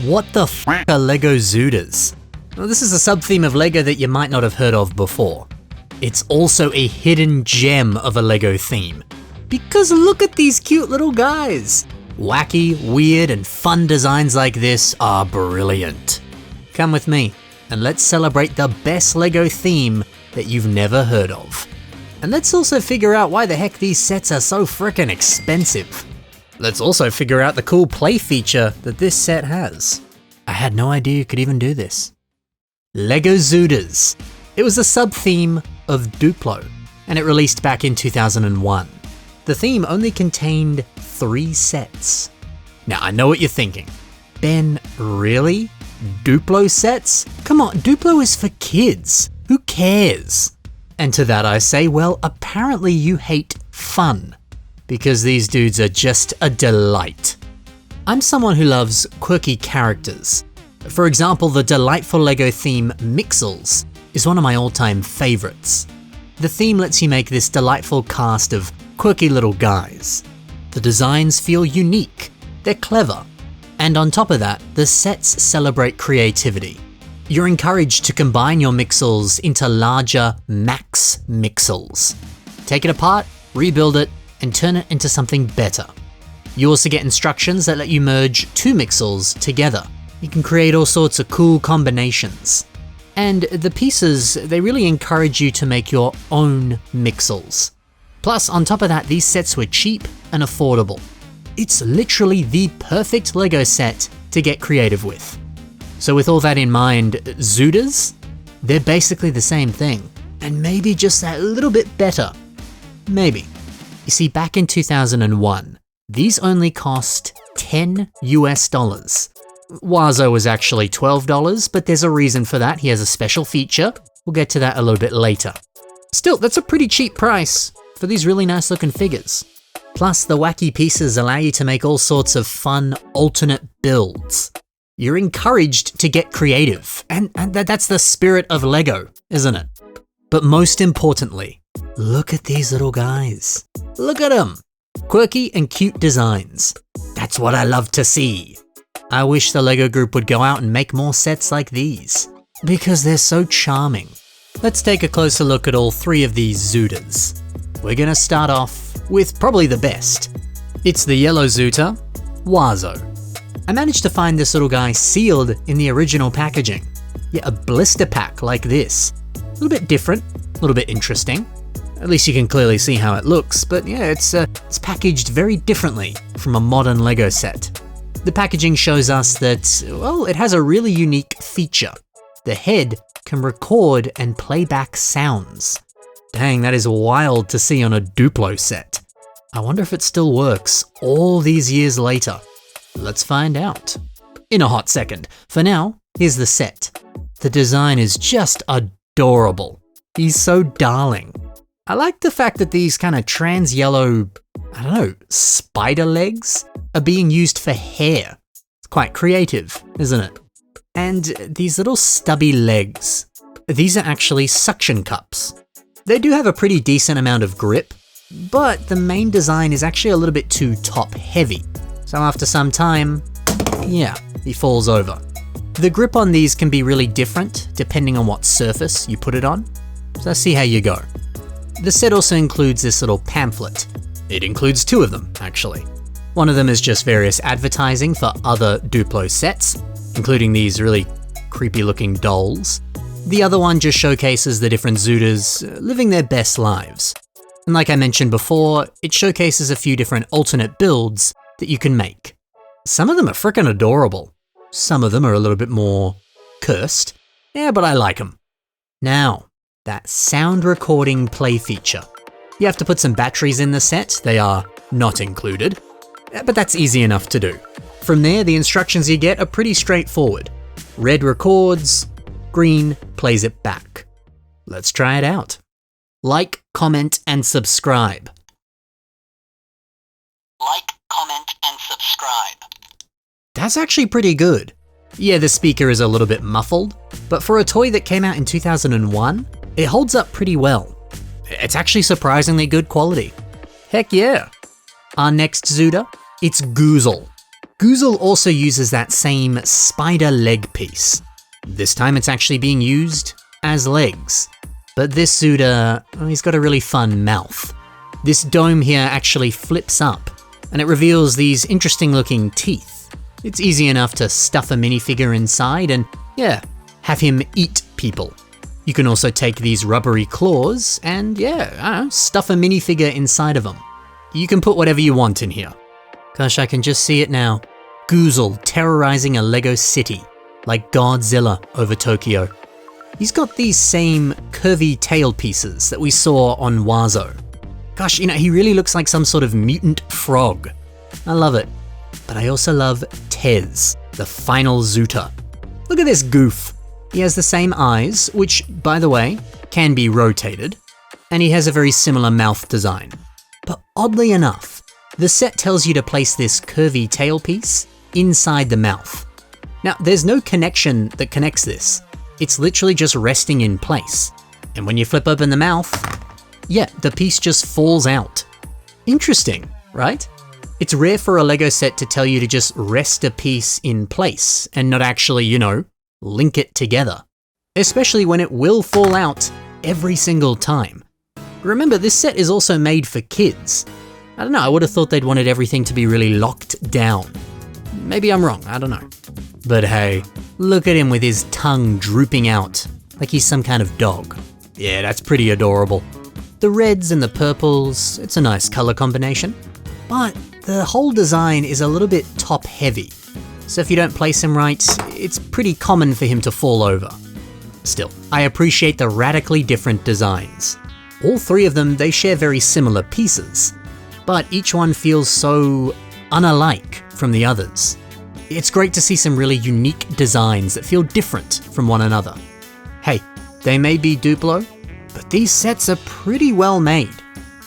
What the f are LEGO ZOOTERS? Well, this is a sub-theme of LEGO that you might not have heard of before. It's also a hidden gem of a LEGO theme. Because look at these cute little guys! Wacky, weird, and fun designs like this are brilliant. Come with me, and let's celebrate the best LEGO theme that you've never heard of. And let's also figure out why the heck these sets are so frickin' expensive. Let's also figure out the cool play feature that this set has. I had no idea you could even do this. LEGO ZOOTERS. It was a sub-theme of Duplo, and it released back in 2001. The theme only contained 3 sets. Now I know what you're thinking. Ben, really? Duplo sets? Come on, Duplo is for kids. Who cares? And to that I say, well, apparently you hate fun, because these dudes are just a delight. I'm someone who loves quirky characters. For example, the delightful LEGO theme Mixels is one of my all-time favorites. The theme lets you make this delightful cast of quirky little guys. The designs feel unique, they're clever, and on top of that, the sets celebrate creativity. You're encouraged to combine your Mixels into larger max Mixels. Take it apart, rebuild it, and turn it into something better. You also get instructions that let you merge 2 Mixels together. You can create all sorts of cool combinations. And the pieces, they really encourage you to make your own Mixels. Plus, on top of that, these sets were cheap and affordable. It's literally the perfect LEGO set to get creative with. So with all that in mind, ZOOTERS, they're basically the same thing, and maybe just that little bit better. Maybe. You see, back in 2001, these only cost $10 US. Wazo was actually $12, but there's a reason for that. He has a special feature. We'll get to that a little bit later. Still, that's a pretty cheap price for these really nice looking figures. Plus, the wacky pieces allow you to make all sorts of fun alternate builds. You're encouraged to get creative, and that's the spirit of LEGO, isn't it? But most importantly, look at these little guys. Look at them! Quirky and cute designs. That's what I love to see. I wish the LEGO group would go out and make more sets like these, because they're so charming. Let's take a closer look at all 3 of these ZOOTERs. We're gonna start off with probably the best. It's the yellow Zooter, Wazo. I managed to find this little guy sealed in the original packaging. Yeah, a blister pack like this. A little bit different, a little bit interesting. At least you can clearly see how it looks, but yeah, it's packaged very differently from a modern LEGO set. The packaging shows us that, well, it has a really unique feature. The head can record and play back sounds. Dang, that is wild to see on a Duplo set. I wonder if it still works all these years later. Let's find out in a hot second. For now, here's the set. The design is just adorable. He's so darling. I like the fact that these kind of trans yellow, I don't know, spider legs are being used for hair. It's quite creative, isn't it? And these little stubby legs, these are actually suction cups. They do have a pretty decent amount of grip, but the main design is actually a little bit too top heavy. So after some time, yeah, he falls over. The grip on these can be really different depending on what surface you put it on, so see how you go. The set also includes this little pamphlet. It includes 2 of them, actually. One of them is just various advertising for other Duplo sets, including these really creepy looking dolls. The other one just showcases the different ZOOTERs living their best lives. And like I mentioned before, it showcases a few different alternate builds that you can make. Some of them are frickin' adorable. Some of them are a little bit more cursed. Yeah, but I like them. Now, that sound recording play feature. You have to put some batteries in the set. They are not included, but that's easy enough to do. From there, the instructions you get are pretty straightforward. Red records, green plays it back. Let's try it out. Like, comment, and subscribe. Like, comment, and subscribe. That's actually pretty good. Yeah, the speaker is a little bit muffled, but for a toy that came out in 2001, it holds up pretty well. It's actually surprisingly good quality. Heck yeah. Our next Zooter, it's Guzzle. Guzzle also uses that same spider leg piece. This time it's actually being used as legs. But this Zooter, he's got a really fun mouth. This dome here actually flips up, and it reveals these interesting looking teeth. It's easy enough to stuff a minifigure inside and, yeah, have him eat people. You can also take these rubbery claws and, stuff a minifigure inside of them. You can put whatever you want in here. Gosh, I can just see it now. Guzzle terrorizing a Lego city, like Godzilla over Tokyo. He's got these same curvy tail pieces that we saw on Wazo. Gosh, he really looks like some sort of mutant frog. I love it. But I also love Tez, the final Zooter. Look at this goof. He has the same eyes, which, by the way, can be rotated, and he has a very similar mouth design. But oddly enough, the set tells you to place this curvy tail piece inside the mouth. Now, there's no connection that connects this. It's literally just resting in place. And when you flip open the mouth, the piece just falls out. Interesting, right? It's rare for a Lego set to tell you to just rest a piece in place and not actually, link it together. Especially when it will fall out every single time. Remember, this set is also made for kids. I don't know, I would have thought they'd wanted everything to be really locked down. Maybe I'm wrong, I don't know. But hey, look at him with his tongue drooping out, like he's some kind of dog. Yeah, that's pretty adorable. The reds and the purples, it's a nice color combination. But the whole design is a little bit top heavy. So if you don't place him right, it's pretty common for him to fall over. Still, I appreciate the radically different designs. All three of them, they share very similar pieces, but each one feels so unalike from the others. It's great to see some really unique designs that feel different from one another. Hey, they may be Duplo, but these sets are pretty well made.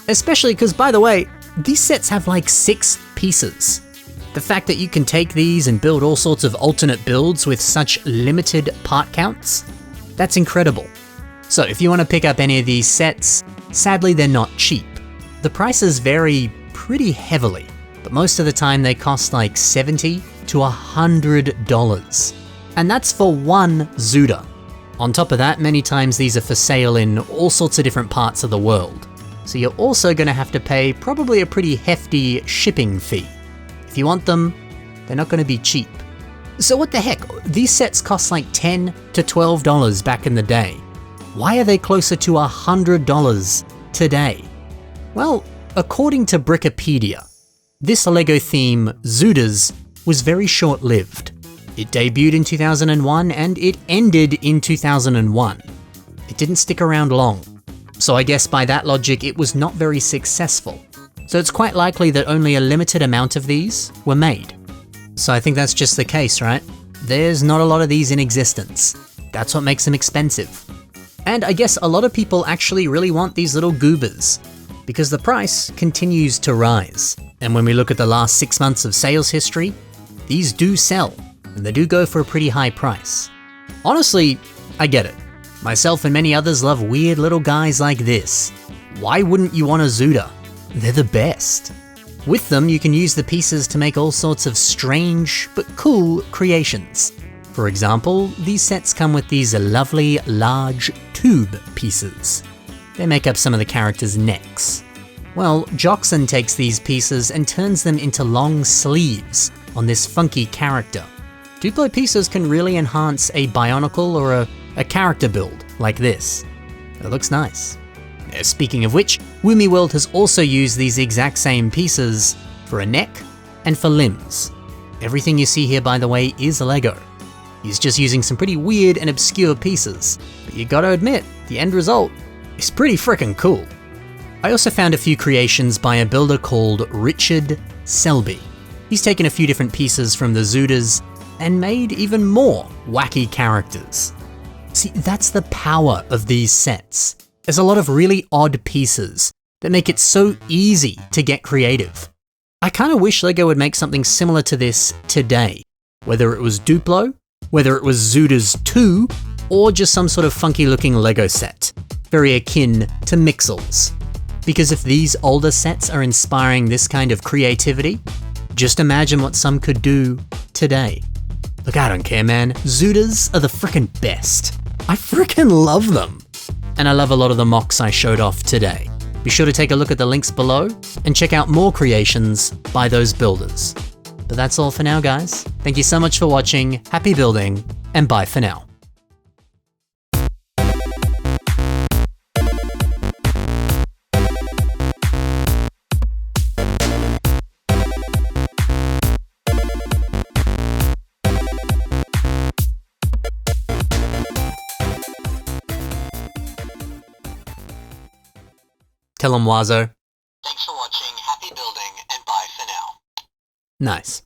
Especially because, by the way, these sets have like 6 pieces. The fact that you can take these and build all sorts of alternate builds with such limited part counts, that's incredible. So if you want to pick up any of these sets, sadly they're not cheap. The prices vary pretty heavily, but most of the time they cost like $70 to $100. And that's for one Zooter. On top of that, many times these are for sale in all sorts of different parts of the world. So you're also going to have to pay probably a pretty hefty shipping fee. If you want them, they're not going to be cheap. So what the heck, these sets cost like $10 to $12 back in the day. Why are they closer to $100 today? Well, according to Brickopedia, this Lego theme, Zudas, was very short-lived. It debuted in 2001 and it ended in 2001. It didn't stick around long. So I guess by that logic, it was not very successful. So it's quite likely that only a limited amount of these were made. So I think that's just the case, right? There's not a lot of these in existence. That's what makes them expensive. And I guess a lot of people actually really want these little goobers, because the price continues to rise. And when we look at the last 6 months of sales history, these do sell, and they do go for a pretty high price. Honestly, I get it. Myself and many others love weird little guys like this. Why wouldn't you want a Zooter? They're the best. With them, you can use the pieces to make all sorts of strange but cool creations. For example, these sets come with these lovely large tube pieces. They make up some of the characters' necks. Well, Joxon takes these pieces and turns them into long sleeves on this funky character. Duplo pieces can really enhance a Bionicle or a character build like this. It looks nice. Speaking of which, Woomy World has also used these exact same pieces for a neck and for limbs. Everything you see here, by the way, is Lego. He's just using some pretty weird and obscure pieces, but you gotta admit, the end result is pretty frickin' cool. I also found a few creations by a builder called Richard Selby. He's taken a few different pieces from the Zooters and made even more wacky characters. See, that's the power of these sets. There's a lot of really odd pieces that make it so easy to get creative. I kind of wish Lego would make something similar to this today, whether it was Duplo, whether it was Zudas 2, or just some sort of funky looking Lego set, very akin to Mixels. Because if these older sets are inspiring this kind of creativity, Just imagine what some could do today. Look, I don't care, man. Zudas are the frickin' best. I frickin' love them. And I love a lot of the MOCs I showed off today. Be sure to take a look at the links below and check out more creations by those builders. But that's all for now, guys. Thank you so much for watching, happy building, and bye for now. Tell 'em, Wazo. Thanks for watching, happy building, and bye for now. Nice.